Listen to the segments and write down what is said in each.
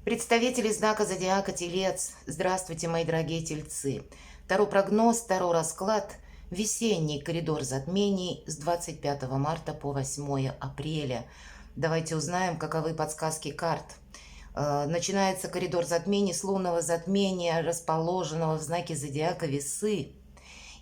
Представители знака зодиака Телец, здравствуйте, мои дорогие тельцы. Таро прогноз, таро расклад, весенний коридор затмений с 25 марта по 8 апреля. Давайте узнаем, каковы подсказки карт. Начинается коридор затмений с лунного затмения, расположенного в знаке зодиака Весы,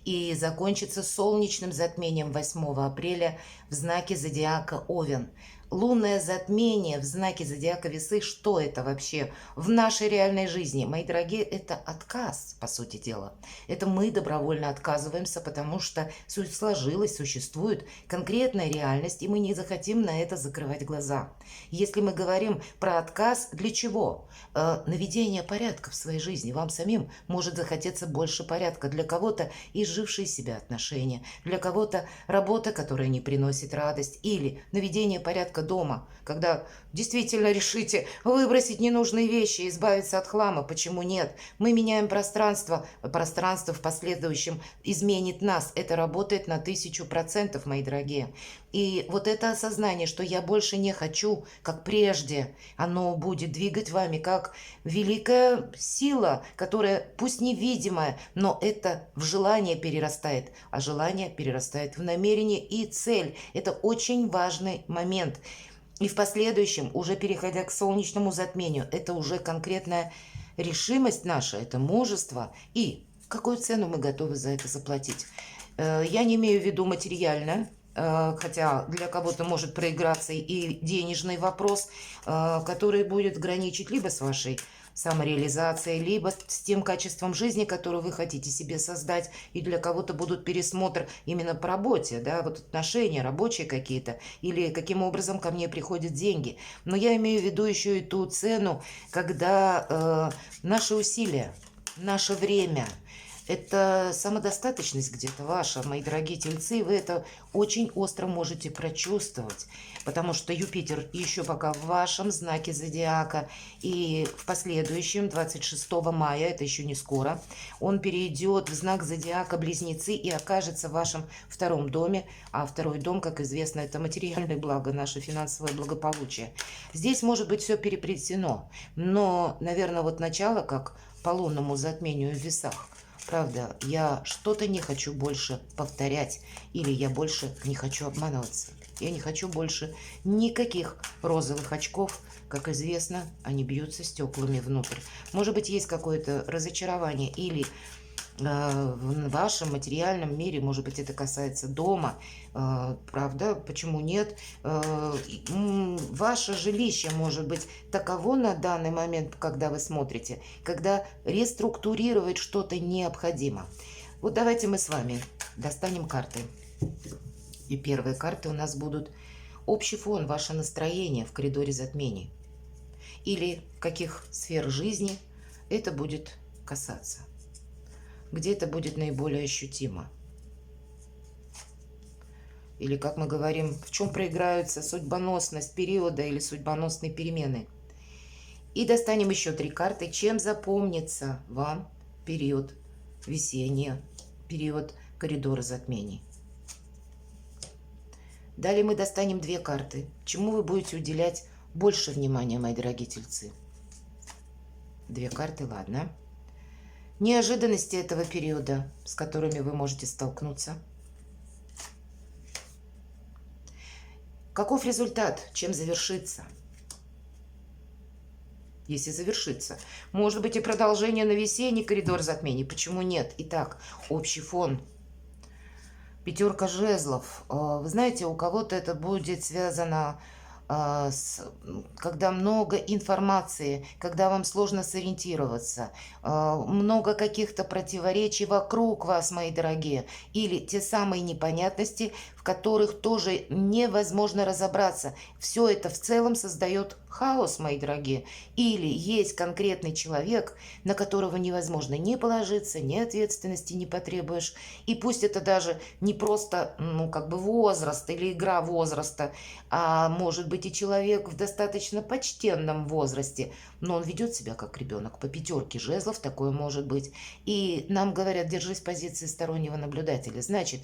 и закончится солнечным затмением 8 апреля в знаке зодиака Овен. Лунное затмение в знаке зодиака Весы, что это вообще в нашей реальной жизни? Мои дорогие, это отказ, по сути дела. Это мы добровольно отказываемся, потому что сложилась, существует конкретная реальность, и мы не захотим на это закрывать глаза. Если мы говорим про отказ, для чего? Наведение порядка в своей жизни. Вам самим может захотеться больше порядка. Для кого-то изжившие себя отношения, для кого-то работа, которая не приносит радость, или наведение порядка дома, когда действительно решите выбросить ненужные вещи, избавиться от хлама. Почему нет? Мы меняем пространство, пространство в последующем изменит нас. Это работает на 1000%, мои дорогие. И вот это осознание, что я больше не хочу, как прежде, оно будет двигать вами как великая сила, которая пусть невидимая, но это в желание перерастает, а желание перерастает в намерение и цель. Это очень важный момент. И в последующем, уже переходя к солнечному затмению, это уже конкретная решимость наша, это мужество и какую цену мы готовы за это заплатить. Я не имею в виду материально, хотя для кого-то может проиграться и денежный вопрос, который будет граничить либо с вашей самореализацией, либо с тем качеством жизни, которое вы хотите себе создать, и для кого-то будут пересмотр именно по работе, да, вот отношения рабочие какие-то, или каким образом ко мне приходят деньги. Но я имею в виду еще и ту цену, когда наши усилия, наше время, это самодостаточность где-то ваша, мои дорогие тельцы, вы это очень остро можете прочувствовать, потому что Юпитер еще пока в вашем знаке зодиака, и в последующем, 26 мая, это еще не скоро, он перейдет в знак зодиака Близнецы и окажется в вашем втором доме, а второй дом, как известно, это материальное благо, наше финансовое благополучие. Здесь может быть все переплетено, но, наверное, вот начало, как по лунному затмению в весах, правда, я что-то не хочу больше повторять, или я больше не хочу обманываться. Я не хочу больше никаких розовых очков. Как известно, они бьются стеклами внутрь. Может быть, есть какое-то разочарование или в вашем материальном мире, может быть, это касается дома, правда, почему нет? Ваше жилище может быть таково на данный момент, когда вы смотрите, когда реструктурировать что-то необходимо. Вот давайте мы с вами достанем карты. И первые карты у нас будут общий фон, ваше настроение в коридоре затмений. Или каких сфер жизни это будет касаться. Где это будет наиболее ощутимо. Или, как мы говорим, в чем проиграются судьбоносность периода или судьбоносные перемены. И достанем еще 3 карты. Чем запомнится вам период весенний, период коридора затмений. Далее мы достанем 2 карты. Чему вы будете уделять больше внимания, мои дорогие тельцы? 2 карты, ладно. Неожиданности этого периода, с которыми вы можете столкнуться. Каков результат? Чем завершится? Если завершится. Может быть и продолжение на весенний коридор затмений. Почему нет? Итак, общий фон. 5 жезлов. Вы знаете, у кого-то это будет связано когда много информации, когда вам сложно сориентироваться, много каких-то противоречий вокруг вас, мои дорогие, или те самые непонятности, в которых тоже невозможно разобраться. Все это в целом создает хаос, мои дорогие. Или есть конкретный человек, на которого невозможно ни положиться, ни ответственности не потребуешь. И пусть это даже не просто, возраст или игра возраста, а может быть и человек в достаточно почтенном возрасте, но он ведет себя как ребенок. По 5 жезлов такое может быть. И нам говорят, держись в позиции стороннего наблюдателя. Значит,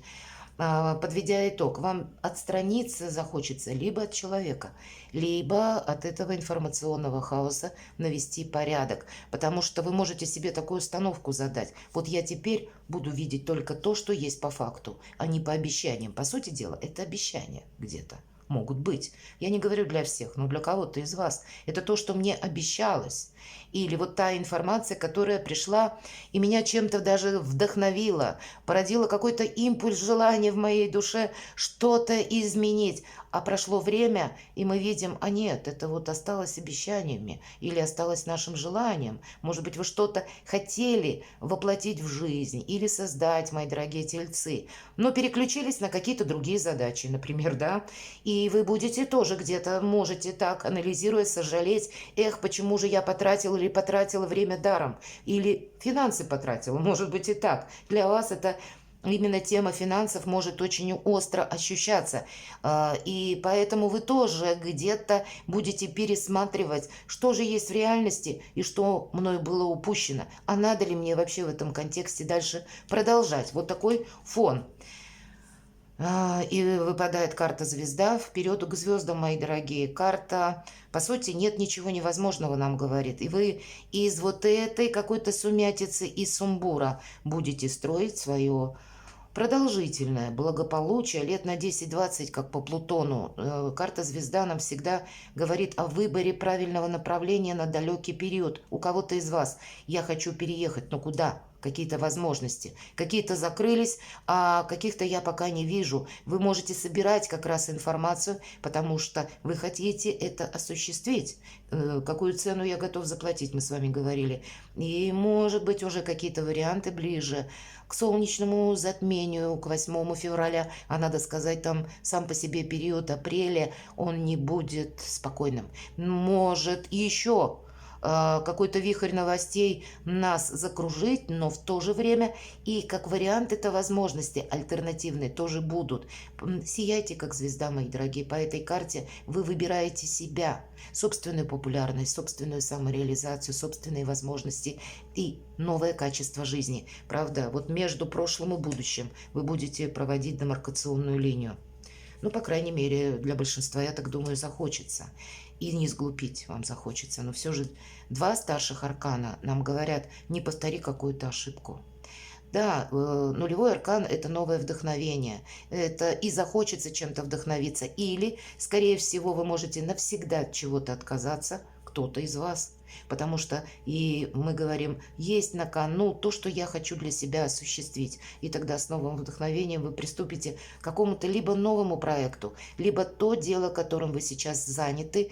Подведя итог, вам отстраниться захочется либо от человека, либо от этого информационного хаоса навести порядок, потому что вы можете себе такую установку задать. Вот я теперь буду видеть только то, что есть по факту, а не по обещаниям. По сути дела, это обещания где-то могут быть. Я не говорю для всех, но для кого-то из вас. Это то, что мне обещалось. Или вот та информация, которая пришла и меня чем-то даже вдохновила, породила какой-то импульс желания в моей душе что-то изменить. А прошло время, и мы видим, а нет, это вот осталось обещаниями или осталось нашим желанием. Может быть, вы что-то хотели воплотить в жизнь или создать, мои дорогие тельцы, но переключились на какие-то другие задачи, например, да, и вы будете тоже где-то, можете так, анализируя, сожалеть, эх, почему же я потратил или потратила время даром, или финансы потратила, может быть и так. Для вас это именно тема финансов может очень остро ощущаться. И поэтому вы тоже где-то будете пересматривать, что же есть в реальности и что мною было упущено. А надо ли мне вообще в этом контексте дальше продолжать? Вот такой фон. И выпадает карта звезда. Вперед к звездам, мои дорогие. Карта, по сути, нет ничего невозможного, нам говорит. И вы из вот этой какой-то сумятицы и сумбура будете строить свое продолжительное благополучие лет на 10-20, как по Плутону. Карта звезда нам всегда говорит о выборе правильного направления на далекий период. У кого-то из вас я хочу переехать, но куда? Какие-то возможности. Какие-то закрылись, а каких-то я пока не вижу. Вы можете собирать как раз информацию, потому что вы хотите это осуществить. Какую цену я готов заплатить, мы с вами говорили. И может быть уже какие-то варианты ближе к солнечному затмению, к 8 февраля, а надо сказать, там сам по себе период апреля, он не будет спокойным. Может еще какой-то вихрь новостей нас закружить, но в то же время и как вариант это возможности альтернативные тоже будут. Сияйте как звезда, мои дорогие. По этой карте вы выбираете себя, собственную популярность, собственную самореализацию, собственные возможности и новое качество жизни. Правда, вот между прошлым и будущим вы будете проводить демаркационную линию. Ну, по крайней мере, для большинства, я так думаю, захочется. И не сглупить вам захочется. Но все же два старших аркана нам говорят, не повтори какую-то ошибку. Да, нулевой аркан – это новое вдохновение. Это и захочется чем-то вдохновиться. Или, скорее всего, вы можете навсегда от чего-то отказаться, кто-то из вас. Потому что, и мы говорим, есть на кону то, что я хочу для себя осуществить. И тогда с новым вдохновением вы приступите к какому-то либо новому проекту, либо то дело, которым вы сейчас заняты,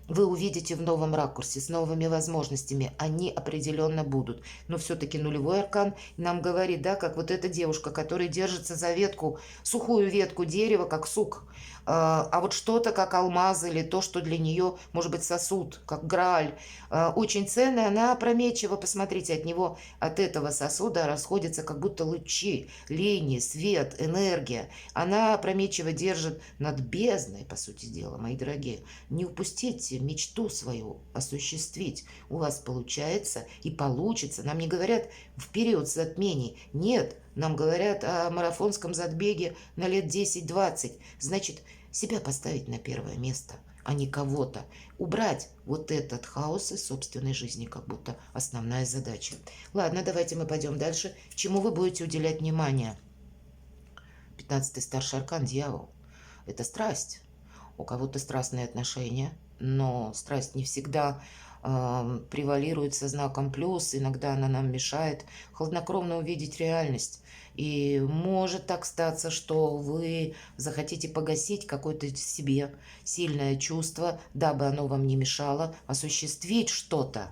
вы увидите в новом ракурсе, с новыми возможностями. Они определенно будут. Но все-таки нулевой аркан нам говорит, да, как вот эта девушка, которая держится за ветку, сухую ветку дерева, как сук. А вот что-то, как алмаз или то, что для нее, может быть, сосуд, как грааль, очень ценная, она опрометчива. Посмотрите, от него, от этого сосуда расходятся как будто лучи, линии, свет, энергия. Она опрометчиво держит над бездной, по сути дела, мои дорогие. Не упустите мечту свою осуществить. У вас получается и получится. Нам не говорят в период затмений. Нет, нам говорят о марафонском забеге на лет 10-20. Значит, себя поставить на первое место, а не кого-то. Убрать вот этот хаос из собственной жизни, как будто основная задача. Ладно, давайте мы пойдем дальше. Чему вы будете уделять внимание? 15-й старший аркан – дьявол. Это страсть. У кого-то страстные отношения, но страсть не всегда превалирует со знаком плюс, иногда она нам мешает хладнокровно увидеть реальность. И может так статься, что вы захотите погасить какое-то себе сильное чувство, дабы оно вам не мешало осуществить что-то.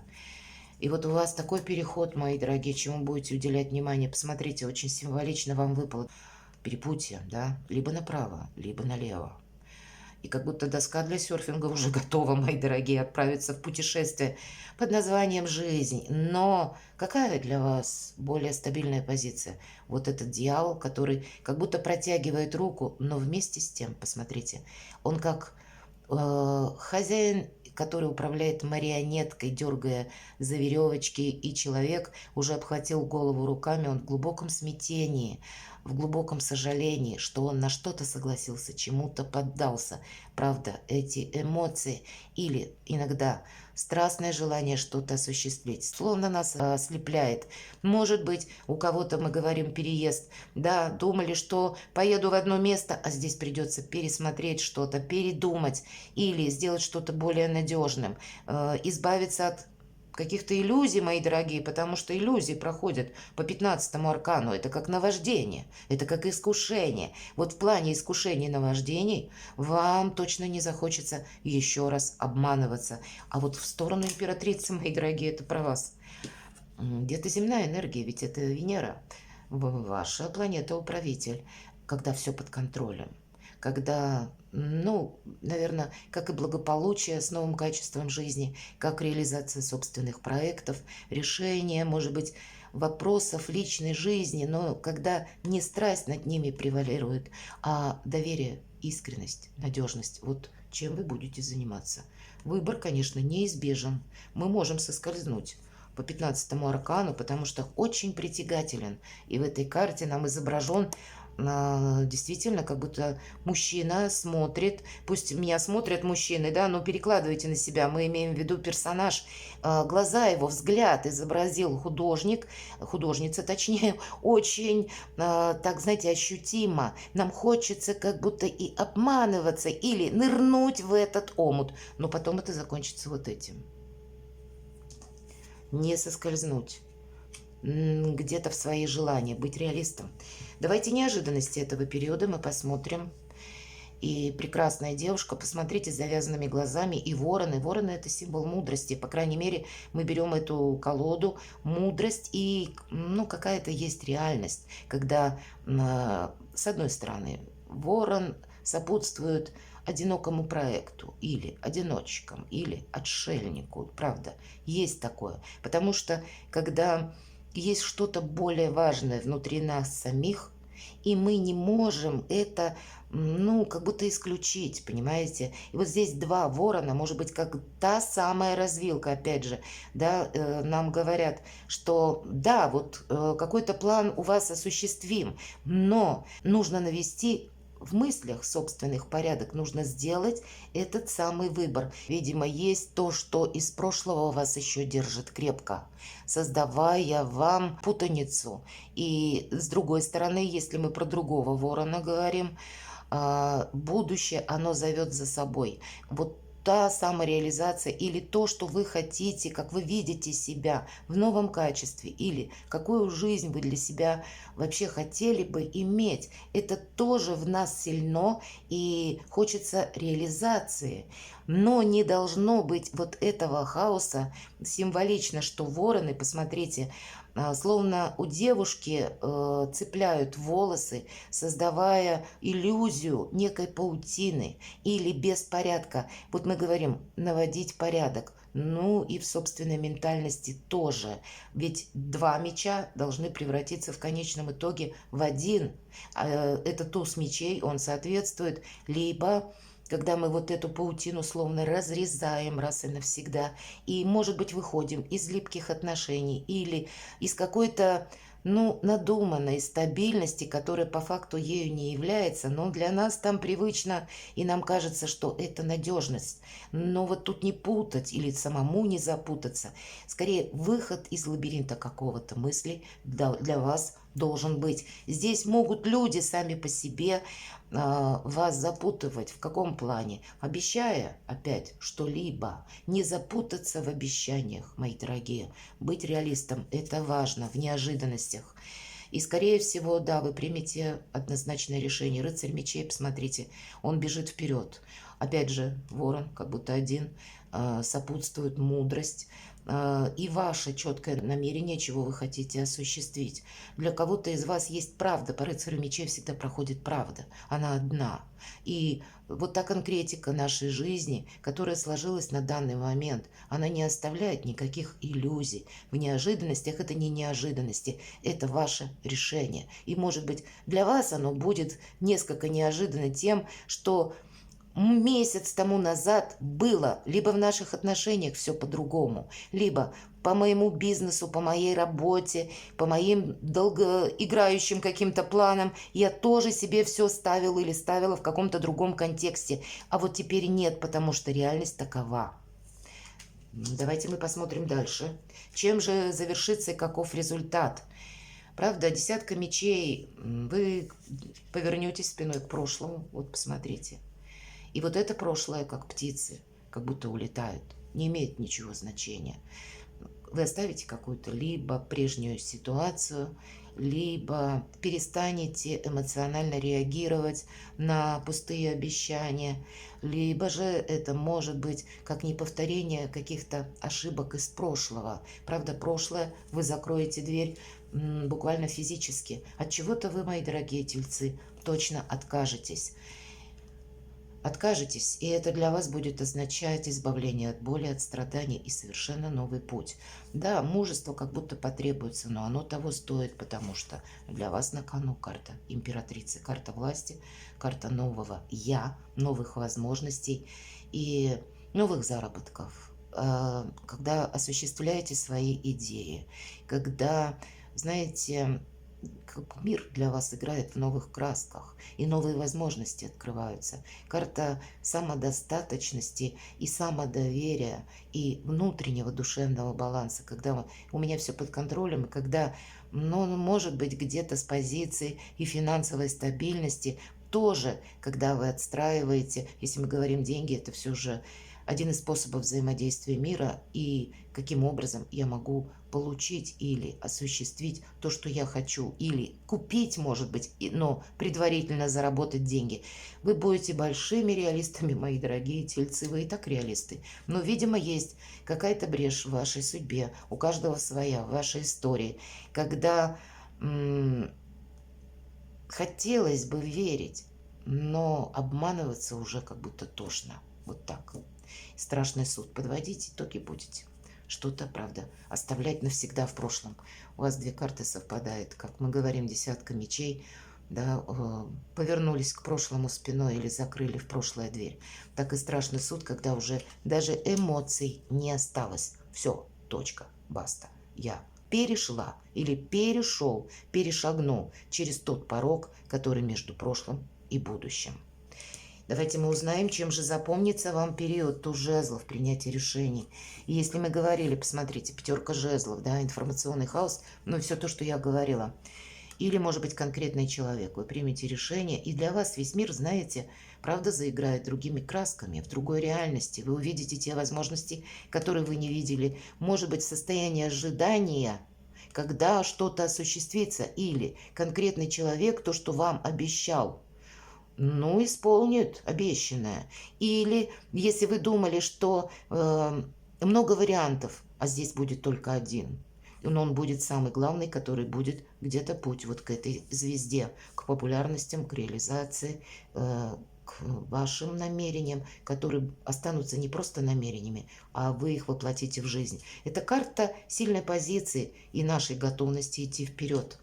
И вот у вас такой переход, мои дорогие, чему будете уделять внимание. Посмотрите, очень символично вам выпало перепутье, да, либо направо, либо налево. И как будто доска для серфинга уже готова, мои дорогие, отправиться в путешествие под названием «Жизнь». Но какая для вас более стабильная позиция? Вот этот дьявол, который как будто протягивает руку, но вместе с тем, посмотрите, он как хозяин который управляет марионеткой, дергая за веревочки, и человек уже обхватил голову руками, он в глубоком смятении, в глубоком сожалении, что он на что-то согласился, чему-то поддался. Правда, эти эмоции или иногда страстное желание что-то осуществить, словно нас ослепляет. Может быть, у кого-то, мы говорим, переезд. Да, думали, что поеду в одно место, а здесь придется пересмотреть что-то, передумать или сделать что-то более надежным, избавиться от каких-то иллюзий, мои дорогие, потому что иллюзии проходят по 15-му аркану. Это как наваждение, это как искушение. Вот в плане искушений и наваждений вам точно не захочется еще раз обманываться. А вот в сторону императрицы, мои дорогие, это про вас. Где-то земная энергия, ведь это Венера, ваша планета-управитель, когда все под контролем, когда, ну, наверное, как и благополучие с новым качеством жизни, как реализация собственных проектов, решение, может быть, вопросов личной жизни, но когда не страсть над ними превалирует, а доверие, искренность, надежность. Вот чем вы будете заниматься. Выбор, конечно, неизбежен. Мы можем соскользнуть по 15-му аркану, потому что очень притягателен. И в этой карте нам изображен действительно, как будто мужчина смотрит, пусть меня смотрят мужчины, да, но перекладывайте на себя, мы имеем в виду персонаж, глаза его, взгляд изобразил художник, художница точнее, очень, так, знаете, ощутимо. Нам хочется как будто и обманываться или нырнуть в этот омут, но потом это закончится вот этим. Не соскользнуть где-то в свои желания, быть реалистом. Давайте неожиданности этого периода мы посмотрим. И прекрасная девушка, посмотрите, с завязанными глазами, и вороны. Вороны – это символ мудрости. По крайней мере, мы берем эту колоду, мудрость, и, ну, какая-то есть реальность, когда, с одной стороны, ворон сопутствует одинокому проекту, или одиночкам, или отшельнику. Правда, есть такое. Потому что, когда есть что-то более важное внутри нас самих, и мы не можем это, ну, как будто исключить, понимаете? И вот здесь два ворона, может быть, как та самая развилка, опять же, да, нам говорят, что да, вот какой-то план у вас осуществим, но нужно навести в мыслях собственных порядок, нужно сделать этот самый выбор. Видимо, есть то, что из прошлого вас еще держит крепко, создавая вам путаницу. И с другой стороны, если мы про другого ворона говорим, будущее, оно зовет за собой. Вот та самореализация или то, что вы хотите, как вы видите себя в новом качестве, или какую жизнь вы для себя вообще хотели бы иметь, это тоже в нас сильно и хочется реализации. Но не должно быть вот этого хаоса. Символично, что вороны, посмотрите, словно у девушки цепляют волосы, создавая иллюзию некой паутины или беспорядка. Вот мы говорим наводить порядок. Ну и в собственной ментальности тоже. Ведь два меча должны превратиться в конечном итоге в один. Это туз мечей, он соответствует либо когда мы вот эту паутину словно разрезаем раз и навсегда, и, может быть, выходим из липких отношений или из какой-то, ну, надуманной стабильности, которая по факту ею не является, но для нас там привычно, и нам кажется, что это надежность. Но вот тут не путать или самому не запутаться. Скорее, выход из лабиринта какого-то мысли для вас должен быть. Здесь могут люди сами по себе вас запутывать. В каком плане? Обещая опять что-либо. Не запутаться в обещаниях, мои дорогие. Быть реалистом – это важно в неожиданностях. И, скорее всего, да, вы примете однозначное решение. Рыцарь мечей, посмотрите, он бежит вперед. Опять же, ворон, как будто один, сопутствует мудрость и ваше четкое намерение, чего вы хотите осуществить. Для кого-то из вас есть правда. По рыцарю мечей всегда проходит правда. Она одна. И вот та конкретика нашей жизни, которая сложилась на данный момент, она не оставляет никаких иллюзий. В неожиданностях это не неожиданности, это ваше решение. И, может быть, для вас оно будет несколько неожиданно тем, что месяц тому назад было либо в наших отношениях все по-другому, либо по моему бизнесу, по моей работе, по моим долгоиграющим каким-то планам я тоже себе все ставила или ставила в каком-то другом контексте. А вот теперь нет, потому что реальность такова. Давайте мы посмотрим дальше. Чем же завершится и каков результат? Правда, десятка мечей, вы повернетесь спиной к прошлому, вот посмотрите. И вот это прошлое, как птицы, как будто улетают, не имеет ничего значения. Вы оставите какую-то либо прежнюю ситуацию, либо перестанете эмоционально реагировать на пустые обещания, либо же это может быть как не повторение каких-то ошибок из прошлого. Правда, прошлое вы закроете дверь буквально физически. От чего-то вы, мои дорогие тельцы, точно откажетесь. Откажетесь, и это для вас будет означать избавление от боли, от страданий и совершенно новый путь. Да, мужество как будто потребуется, но оно того стоит, потому что для вас на кону карта императрицы, карта власти, карта нового «я», новых возможностей и новых заработков. Когда осуществляете свои идеи, когда, знаете, как мир для вас играет в новых красках, и новые возможности открываются. Карта самодостаточности и самодоверия, и внутреннего душевного баланса, когда у меня все под контролем, и когда, ну, может быть, где-то с позиции и финансовой стабильности, тоже, когда вы отстраиваете, если мы говорим деньги, это все же один из способов взаимодействия мира, и каким образом я могу получить или осуществить то, что я хочу, или купить, может быть, но предварительно заработать деньги. Вы будете большими реалистами, мои дорогие тельцы, вы и так реалисты. Но, видимо, есть какая-то брешь в вашей судьбе, у каждого своя, в вашей истории, когда хотелось бы верить, но обманываться уже как будто тошно. Вот так. Страшный суд. Подводить итоги будете. Что-то, правда, оставлять навсегда в прошлом. У вас две карты совпадают. Как мы говорим, десятка мечей. Да, повернулись к прошлому спиной или закрыли в прошлое дверь. Так и страшный суд, когда уже даже эмоций не осталось. Все, точка, баста. Я перешла или перешел, перешагнул через тот порог, который между прошлым и будущим. Давайте мы узнаем, чем же запомнится вам период туз жезлов, принятия решений. И если мы говорили, посмотрите, пятерка жезлов, да, информационный хаос, ну, все то, что я говорила. Или, может быть, конкретный человек. Вы примете решение, и для вас весь мир, знаете, правда, заиграет другими красками, в другой реальности. Вы увидите те возможности, которые вы не видели. Может быть, состояние ожидания, когда что-то осуществится, или конкретный человек, то, что вам обещал, ну, исполнит обещанное. Или если вы думали, что много вариантов, а здесь будет только один, но он будет самый главный, который будет где-то путь вот к этой звезде, к популярностям, к реализации, к вашим намерениям, которые останутся не просто намерениями, а вы их воплотите в жизнь. Это карта сильной позиции и нашей готовности идти вперед.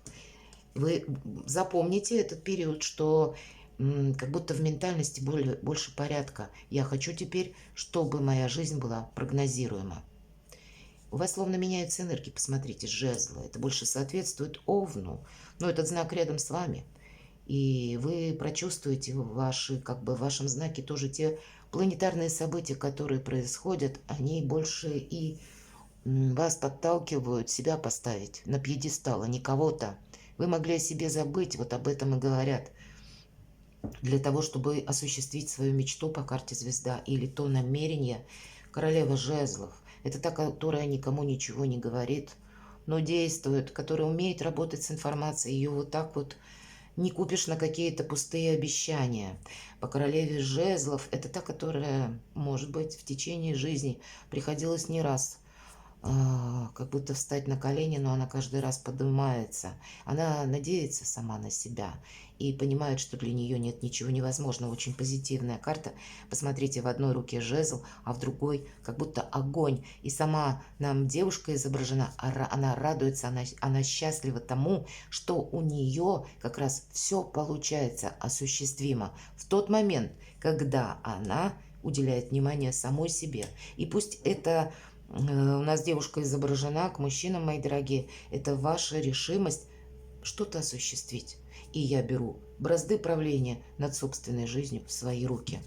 Вы запомните этот период, что как будто в ментальности больше порядка. Я хочу теперь, чтобы моя жизнь была прогнозируема. У вас словно меняются энергии, посмотрите, жезлы. Это больше соответствует Овну, но этот знак рядом с вами. И вы прочувствуете в вашем знаке тоже те планетарные события, которые происходят, они больше и вас подталкивают себя поставить на пьедестал, а не кого-то. Вы могли о себе забыть, вот об этом и говорят. Для того, чтобы осуществить свою мечту по карте звезда или то намерение, королева жезлов. Это та, которая никому ничего не говорит, но действует, которая умеет работать с информацией. Ее вот так вот не купишь на какие-то пустые обещания. По королеве жезлов это та, которая, может быть, в течение жизни приходилось не раз как будто встать на колени, но она каждый раз поднимается. Она надеется сама на себя и понимает, что для нее нет ничего невозможного. Очень позитивная карта. Посмотрите, в одной руке жезл, а в другой как будто огонь. И сама нам девушка изображена, она радуется, она счастлива тому, что у нее как раз все получается осуществимо. В тот момент, когда она уделяет внимание самой себе. И пусть это у нас девушка изображена к мужчинам, мои дорогие, это ваша решимость что-то осуществить. И я беру бразды правления над собственной жизнью в свои руки.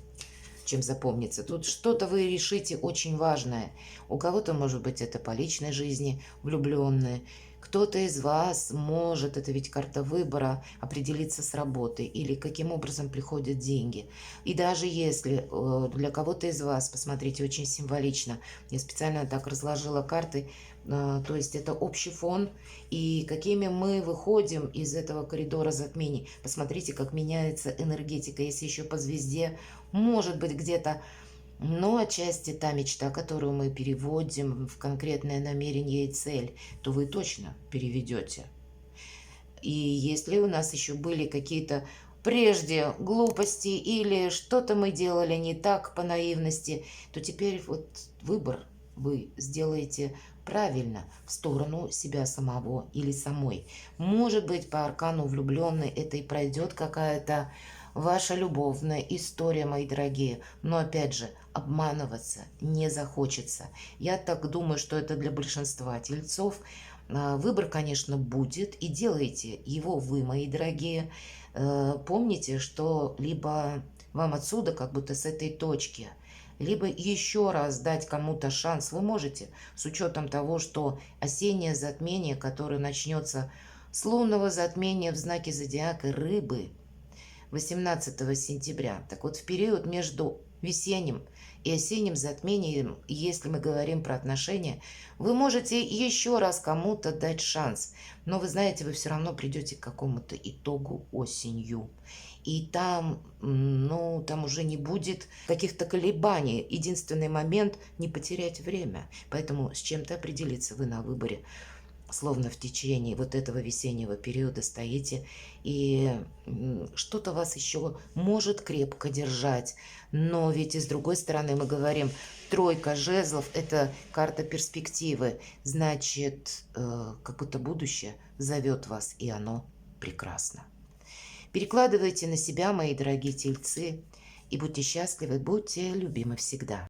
Чем запомнится. Тут что-то вы решите очень важное. У кого-то, может быть, это по личной жизни, влюбленные. Кто-то из вас может, это ведь карта выбора, определиться с работой или каким образом приходят деньги. И даже если для кого-то из вас, посмотрите, очень символично, я специально так разложила карты, то есть это общий фон, и какими мы выходим из этого коридора затмений. Посмотрите, как меняется энергетика, если еще по звезде, может быть, где-то, но отчасти та мечта, которую мы переводим в конкретное намерение и цель, то вы точно переведете. И если у нас еще были какие-то прежде глупости или что-то мы делали не так по наивности, то теперь вот выбор вы сделаете правильно в сторону себя самого или самой. Может быть, по аркану влюбленной это и пройдет какая-то ваша любовная история, мои дорогие. Но опять же, обманываться не захочется. Я так думаю, что это для большинства тельцов. Выбор, конечно, будет, и делайте его вы, мои дорогие. Помните, что либо вам отсюда, как будто с этой точки, либо еще раз дать кому-то шанс вы можете, с учетом того, что осеннее затмение, которое начнется с лунного затмения в знаке зодиака Рыбы 18 сентября. Так вот, в период между весенним и осенним затмением, если мы говорим про отношения, вы можете еще раз кому-то дать шанс. Но вы знаете, вы все равно придете к какому-то итогу осенью. И там, ну, там уже не будет каких-то колебаний. Единственный момент — не потерять время. Поэтому с чем-то определиться вы на выборе. Словно в течение вот этого весеннего периода стоите, и что-то вас еще может крепко держать. Но ведь и с другой стороны мы говорим, тройка жезлов — это карта перспективы. Значит, как будто будущее зовет вас, и оно прекрасно. Перекладывайте на себя, мои дорогие тельцы, и будьте счастливы, будьте любимы всегда.